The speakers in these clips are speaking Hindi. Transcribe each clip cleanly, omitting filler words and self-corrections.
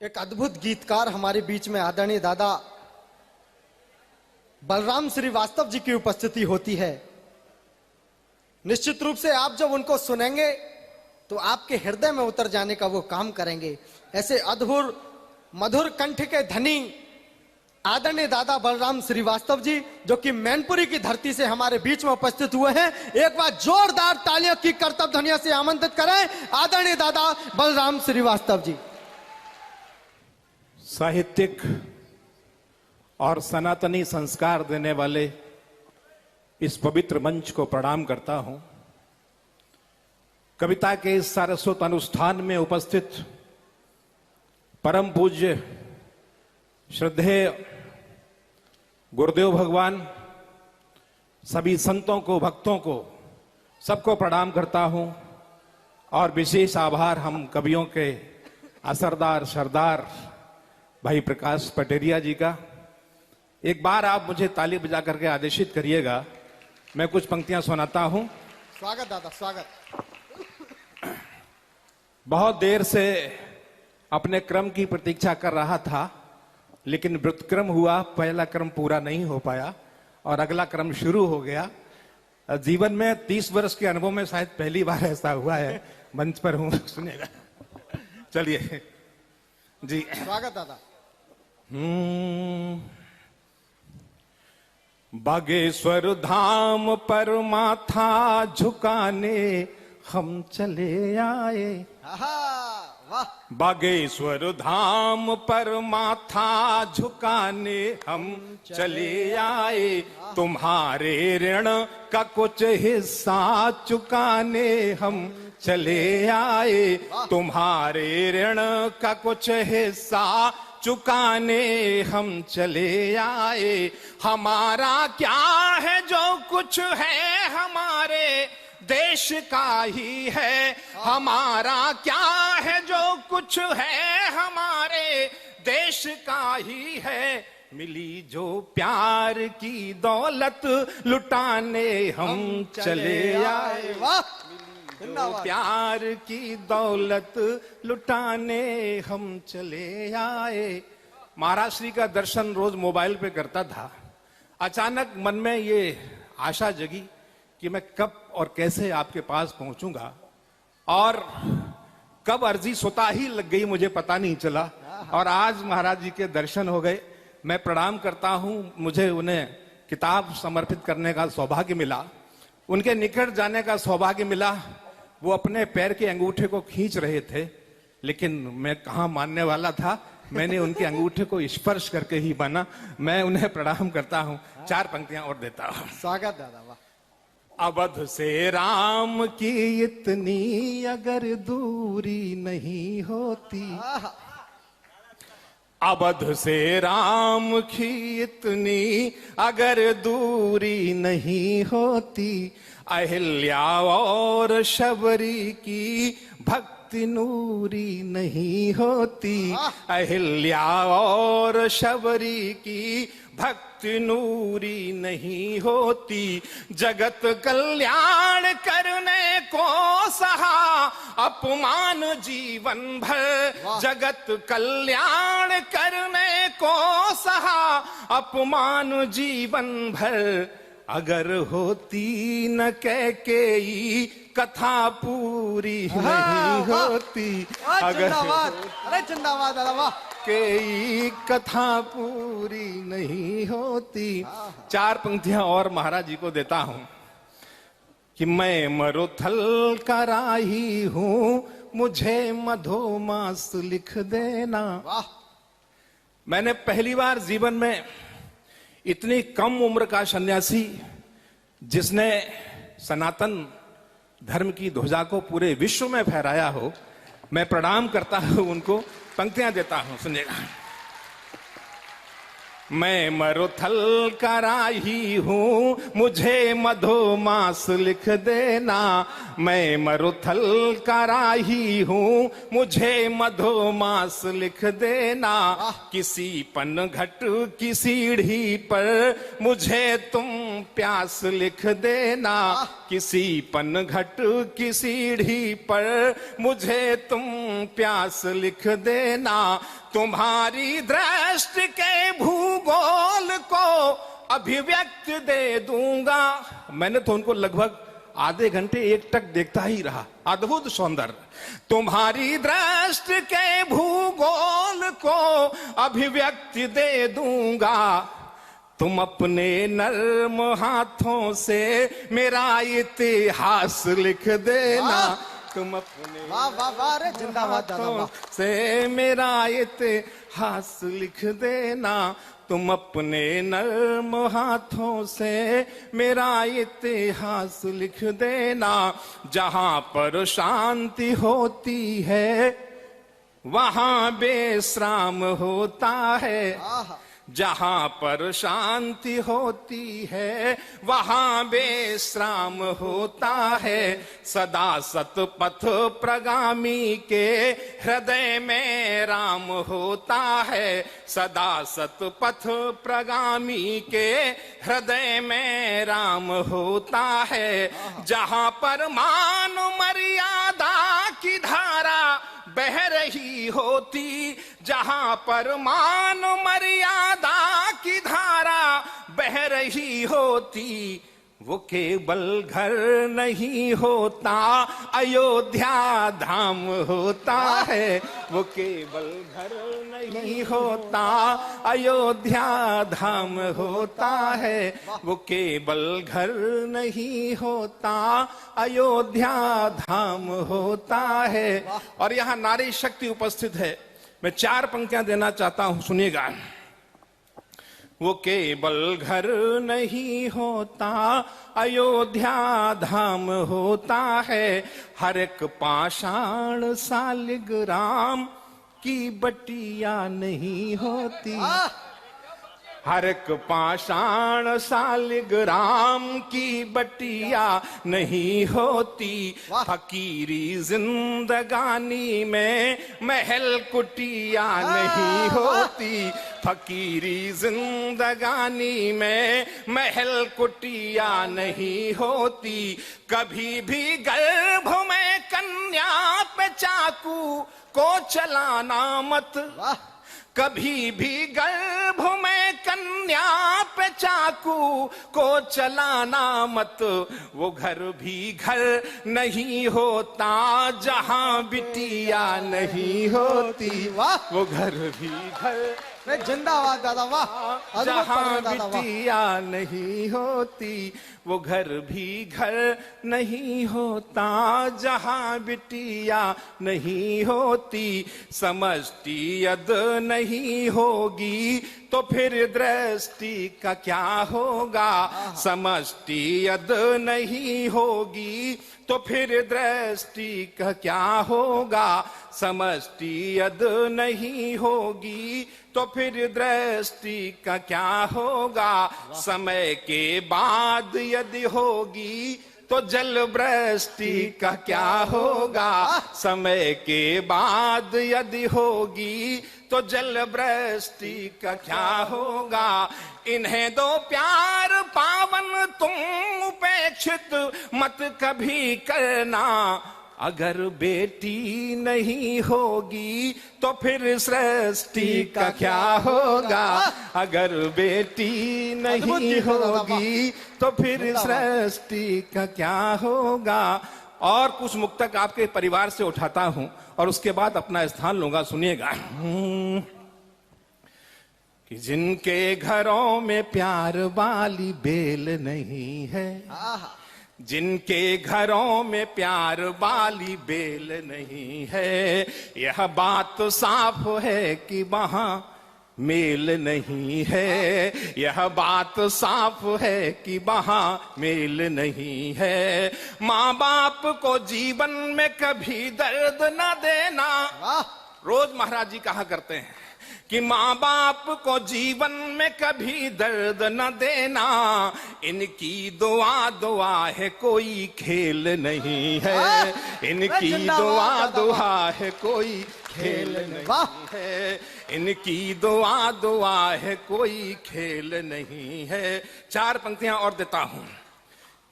एक अद्भुत गीतकार हमारे बीच में आदरणीय दादा बलराम श्रीवास्तव जी की उपस्थिति होती है। निश्चित रूप से आप जब उनको सुनेंगे तो आपके हृदय में उतर जाने का वो काम करेंगे। ऐसे अद्भुत मधुर कंठ के धनी आदरणीय दादा बलराम श्रीवास्तव जी, जो कि मैनपुरी की धरती से हमारे बीच में उपस्थित हुए हैं, एक बार जोरदार तालियों की करतब ध्वनियों से आमंत्रित करें आदरणीय दादा बलराम श्रीवास्तव जी। साहित्यिक और सनातनी संस्कार देने वाले इस पवित्र मंच को प्रणाम करता हूं। कविता के इस सारस्वत अनुष्ठान में उपस्थित परम पूज्य श्रद्धेय गुरुदेव भगवान, सभी संतों को, भक्तों को, सबको प्रणाम करता हूं। और विशेष आभार हम कवियों के असरदार सरदार भाई प्रकाश पटेरिया जी का। एक बार आप मुझे ताली बजा करके आदेशित करिएगा, मैं कुछ पंक्तियां सुनाता हूं। स्वागत दादा, स्वागत। बहुत देर से अपने क्रम की प्रतीक्षा कर रहा था, लेकिन व्युत्क्रम हुआ, पहला क्रम पूरा नहीं हो पाया और अगला क्रम शुरू हो गया। जीवन में 30 वर्ष के अनुभव में शायद पहली बार ऐसा हुआ है। मंच पर हूं, सुनिएगा। चलिए जी, स्वागत दादा। बागेश्वर धाम पर माथा झुकाने हम चले आए। वाह। बागेश्वर धाम पर माथा झुकाने हम चले आए, तुम्हारे ऋण का कुछ हिस्सा चुकाने हम चले आए, तुम्हारे ऋण का कुछ हिस्सा चुकाने हम चले आए। हमारा क्या है जो कुछ है हमारे देश का ही है, हमारा क्या है जो कुछ है हमारे देश का ही है। मिली जो प्यार की दौलत लुटाने हम चले आए, जो प्यार की दौलत लुटाने हम चले आए। महाराज श्री का दर्शन रोज मोबाइल पे करता था। अचानक मन में ये आशा जगी कि मैं कब और कैसे आपके पास पहुंचूंगा, और कब अर्जी स्वतः ही लग गई मुझे पता नहीं चला। और आज महाराज जी के दर्शन हो गए। मैं प्रणाम करता हूं। मुझे उन्हें किताब समर्पित करने का सौभाग्य मिला, उनके निकट जाने का सौभाग्य मिला। वो अपने पैर के अंगूठे को खींच रहे थे, लेकिन मैं कहाँ मानने वाला था। मैंने उनके अंगूठे को स्पर्श करके ही माना। मैं उन्हें प्रणाम करता हूँ। 4 पंक्तियां और देता हूँ। स्वागत दादा। वाह। अवध से राम की इतनी अगर दूरी नहीं होती, अवध से राम की इतनी अगर दूरी नहीं होती, अहिल्या और शबरी की भक्ति नूरी नहीं होती, अहिल्या और शबरी की भक्ति नूरी नहीं होती। जगत कल्याण करने को सहा अपमान जीवन भर, जगत कल्याण करने को सहा अपमान जीवन भर। अगर होती न कैकेयी कथा पूरी नहीं होती, अगर अरे जिंदाबाद दादा। वाह। के कथा पूरी नहीं होती। 4 पंक्तियां और महाराज जी को देता हूं कि मैं मरुथल का राही हूं, मुझे मधोमास लिख देना। वाह। मैंने पहली बार जीवन में इतनी कम उम्र का सन्यासी, जिसने सनातन धर्म की ध्वजा को पूरे विश्व में फहराया हो, मैं प्रणाम करता हूं उनको। पंक्तियां देता हूं, सुनिएगा। मैं मरुथल का राही हूं, मुझे मधोमास लिख देना। मैं मरुथल का राही हूं, मुझे मधोमास लिख देना। किसी पनघट की सीढ़ी पर मुझे तुम प्यास लिख देना, किसी पनघट की सीढ़ी पर मुझे तुम प्यास लिख देना। तुम्हारी दृष्टि के भूगोल को अभिव्यक्ति दे दूंगा। मैंने तो उनको लगभग आधे घंटे एकटक देखता ही रहा। अद्भुत सौंदर्य। तुम्हारी दृष्टि के भूगोल को अभिव्यक्ति दे दूंगा। तुम अपने नर्म हाथों से मेरा इतिहास लिख देना। तुम अपने वाह वाह वाह, अरे जिंदाबाद दादा वाह। से मेरा इतिहास लिख देना। तुम अपने नर्म हाथों से मेरा इतिहास लिख देना। जहां पर शांति होती है वहां बेश्राम होता है। जहां पर शांति होती है वहां बेश्राम होता है। सदा सतपथ प्रगामी के हृदय में राम होता है। सदा सतपथ प्रगामी के हृदय में राम होता है। जहां पर मान मर्यादा की धारा बह रही होती, जहां पर मान मर्यादा की धारा बह रही होती, वो केवल घर नहीं होता अयोध्या धाम होता है। वो केवल घर नहीं होता अयोध्या धाम होता है। वो केवल घर नहीं होता अयोध्या धाम होता है। और यहाँ नारी शक्ति उपस्थित है। मैं 4 पंक्तियां देना चाहता हूं, सुनिएगा। वो केवल घर नहीं होता अयोध्या धाम होता है। हर एक पाषाण सालिग्राम की बटिया नहीं होती। हर एक पाषाण सालिग्राम की बटिया नहीं होती। फकीरी जिंदगानी में महल कुटिया नहीं होती। फकीरी जिंदगानी में महल कुटिया नहीं होती। कभी भी गर्भ में कन्या पे चाकू को चलाना मत। कभी भी गर्भ में कन्या पे चाकू को चलाना मत। वो घर भी घर नहीं होता जहां बिटिया नहीं होती। वो घर भी घर जिंदाबाद दादा वाह। जहां बिटिया नहीं होती। वो घर भी घर नहीं होता जहां बिटिया नहीं होती। समष्टि यद नहीं होगी तो फिर दृष्टि का क्या होगा। समष्टि यद नहीं होगी तो फिर दृष्टि का क्या होगा। समष्टि यद नहीं होगी तो फिर दृष्टि का क्या होगा। समय के बाद यदि होगी तो जल वृष्टि का क्या होगा। समय के बाद यदि होगी तो जल वृष्टि का क्या होगा। इन्हें दो प्यार पावन तुम उपेक्षित मत कभी करना। अगर बेटी नहीं होगी तो फिर सृष्टि का क्या होगा। अगर बेटी नहीं होगी तो फिर सृष्टि का क्या होगा। और कुछ मुक्तक आपके परिवार से उठाता हूं और उसके बाद अपना स्थान लूंगा। सुनिएगा कि जिनके घरों में प्यार वाली बेल नहीं है। जिनके घरों में प्यार वाली बेल नहीं है। यह बात साफ है कि वहां मेल नहीं है। यह बात साफ है कि वहां मेल नहीं है। माँ बाप को जीवन में कभी दर्द न देना। रोज महाराज जी कहा करते हैं कि माँ बाप को जीवन में कभी दर्द न देना। इनकी दुआ दुआ है कोई खेल नहीं है। इनकी दुआ दुआ है कोई खेल नहीं वाह। है, इनकी दुआ दुआ है, कोई खेल नहीं है। चार पंक्तियां और देता हूं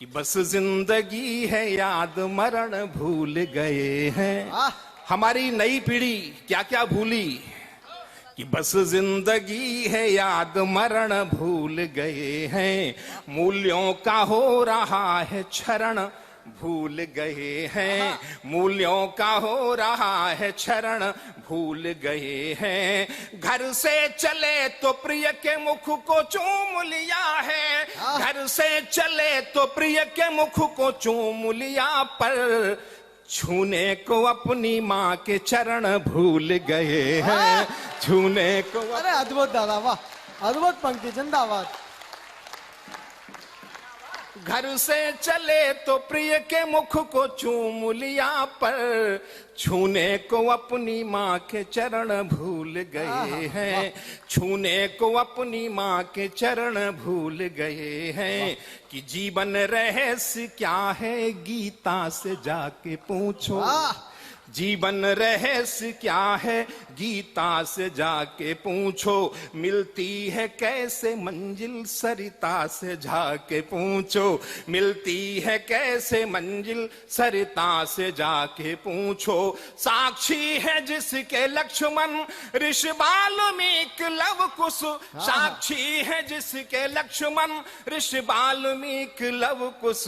कि बस जिंदगी है याद, मरण भूल गए हैं। वाह। हमारी नई पीढ़ी क्या क्या भूली कि बस जिंदगी है याद, मरण भूल गए हैं। मूल्यों का हो रहा है क्षरण, भूल गए हैं। मूल्यों का हो रहा है क्षरण, भूल गए हैं। घर से चले तो प्रिय के मुख को चूम लिया है। घर से चले तो प्रिय के मुख को चूम लिया, पर छूने को अपनी माँ के चरण भूल गए हैं। छूने को अरे अद्भुत दादा, वाह, अद्भुत पंक्ति, जिंदाबाद। घर से चले तो प्रिय के मुख को चूम लिया, पर छूने को अपनी माँ के चरण भूल गए हैं। छूने को अपनी माँ के चरण भूल गए हैं। कि जीवन रहस्य क्या है, गीता से जाके पूछो। जीवन रहस्य क्या है, गीता से जाके पूछो। मिलती है कैसे मंजिल, सरिता से जाके पूछो। मिलती है कैसे मंजिल, सरिता से जाके पूछो। साक्षी है जिसके लक्ष्मण ऋषि वाल्मीकि लव कुश। साक्षी है जिसके लक्ष्मण ऋषि वाल्मीकि लव कुश।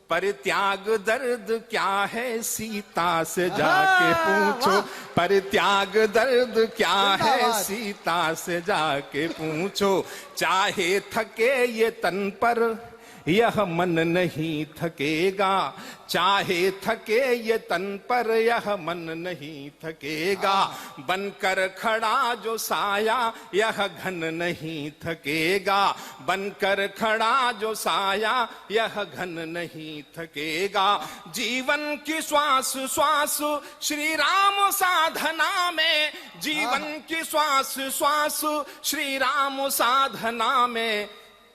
परित्याग दर्द क्या है, सीता से जाके पूछो। परित्याग दर्द क्या है, सीता से जाके पूछो। चाहे थके ये तन पर, यह मन नहीं थकेगा। चाहे थके ये तन पर, यह मन नहीं थकेगा। बनकर खड़ा जो साया, यह घन नहीं थकेगा। बनकर खड़ा जो साया, यह घन नहीं थकेगा। जीवन की श्वास श्वास श्री राम साधना में। जीवन की श्वास श्वास श्री राम साधना में।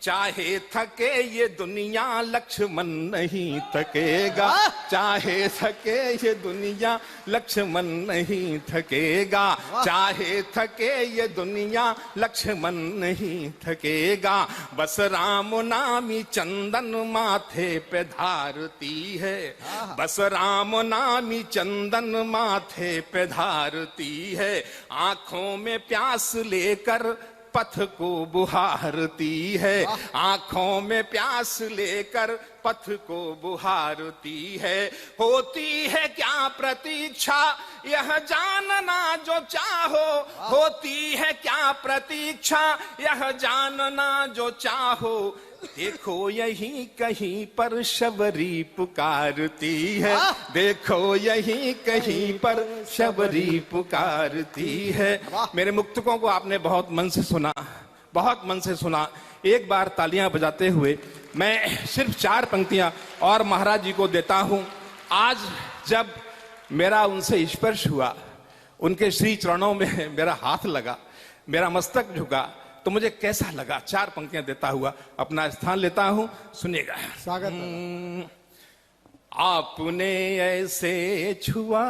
चाहे थके ये दुनिया, लक्ष्मण नहीं थकेगा। चाहे थके ये दुनिया, लक्ष्मण नहीं थकेगा। चाहे थके ये दुनिया, लक्ष्मण नहीं थकेगा। बस राम नामी चंदन माथे पे धारती है। बस राम नामी चंदन माथे पे धारती है। आंखों में प्यास लेकर पथ को बुहारती है। आंखों में प्यास लेकर पथ को बुहारती है। होती है क्या प्रतीक्षा, यह जानना जो चाहो। होती है क्या प्रतीक्षा, यह जानना जो चाहो। देखो यहीं कहीं पर शबरी पुकारती है। देखो यहीं कहीं पर शबरी पुकारती है। मेरे मुक्तकों को आपने बहुत मन से सुना, बहुत मन से सुना। एक बार तालियां बजाते हुए मैं सिर्फ चार पंक्तियां और महाराज जी को देता हूं। आज जब मेरा उनसे स्पर्श हुआ, उनके श्री चरणों में मेरा हाथ लगा, मेरा मस्तक झुका, तो मुझे कैसा लगा। चार पंक्तियां देता हुआ अपना स्थान लेता हूं, सुनिएगा। स्वागत। आपने ऐसे छुआ,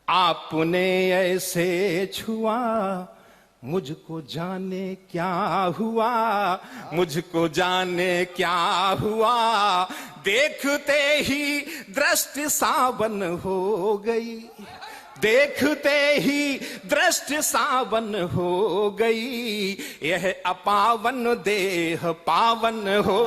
आपने ऐसे छुआ, मुझको जाने क्या हुआ। मुझको जाने क्या हुआ। देखते ही दृष्टि सावन हो गई। देखते ही दृष्टि सावन हो गई। यह अपावन देह पावन हो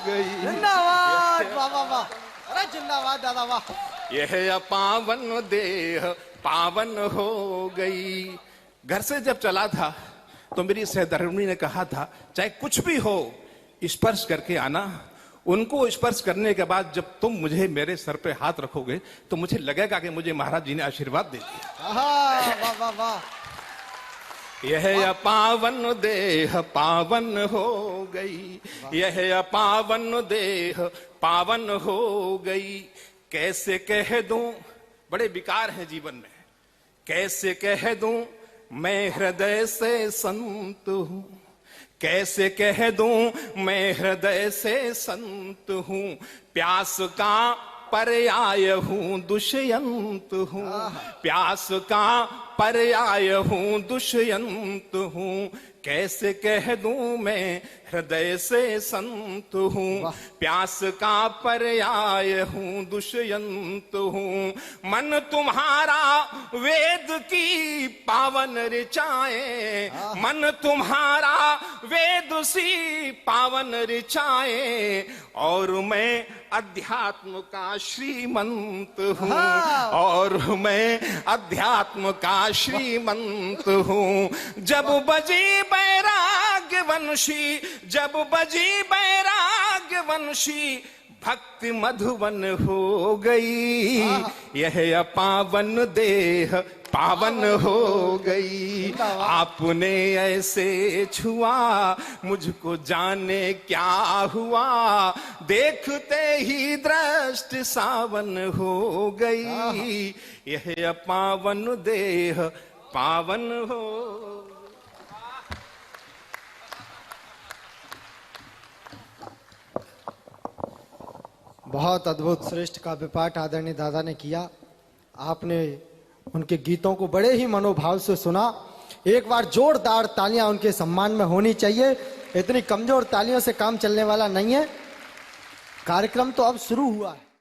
गई। जिंदाबाद, वाह वाह वाह, अरे जिंदाबाद दादा, वाह। यह अपावन देह पावन हो गई। घर से जब चला था तो मेरी सहधर्मिणी ने कहा था, चाहे कुछ भी हो स्पर्श करके आना। उनको स्पर्श करने के बाद जब तुम मुझे मेरे सर पे हाथ रखोगे तो मुझे लगेगा कि मुझे महाराज जी ने आशीर्वाद दे दिया। वाह वाह वाह। यह पावन देह पावन हो गई। यह पावन देह पावन हो गई। कैसे कह दूं, बड़े विकार हैं जीवन में। कैसे कह दूं मैं हृदय से संत हूं। कैसे कह दूं मैं हृदय से संत हूं। प्यास का पर्याय हूँ दुष्यंत हूँ, प्यास का पर्याय हूँ दुष्यंत हूँ, कैसे कह दूं मैं हृदय से संत हूँ। प्यास का पर्याय हूँ दुष्यंत हूँ, मन तुम्हारा वेद की पावन ऋचाए, मन तुम्हारा वेद सी पावन ऋचाए, और मैं अध्यात्म का श्रीमंत हूँ, और मैं अध्यात्म का श्रीमंत हूँ। जब बजी बैराग्य वंशी, जब बजी बैराग्य वंशी, भक्ति मधुवन हो गई, यह अपावन देह पावन हो गई। आपने ऐसे छुआ मुझको जाने क्या हुआ, देखते ही दृष्टि सावन हो गई, यह अपावन देह पावन हो। बहुत अद्भुत श्रेष्ठ काव्य पाठ आदरणीय दादा ने किया। आपने उनके गीतों को बड़े ही मनोभाव से सुना। एक बार जोरदार तालियां उनके सम्मान में होनी चाहिए। इतनी कमजोर तालियों से काम चलने वाला नहीं है। कार्यक्रम तो अब शुरू हुआ है।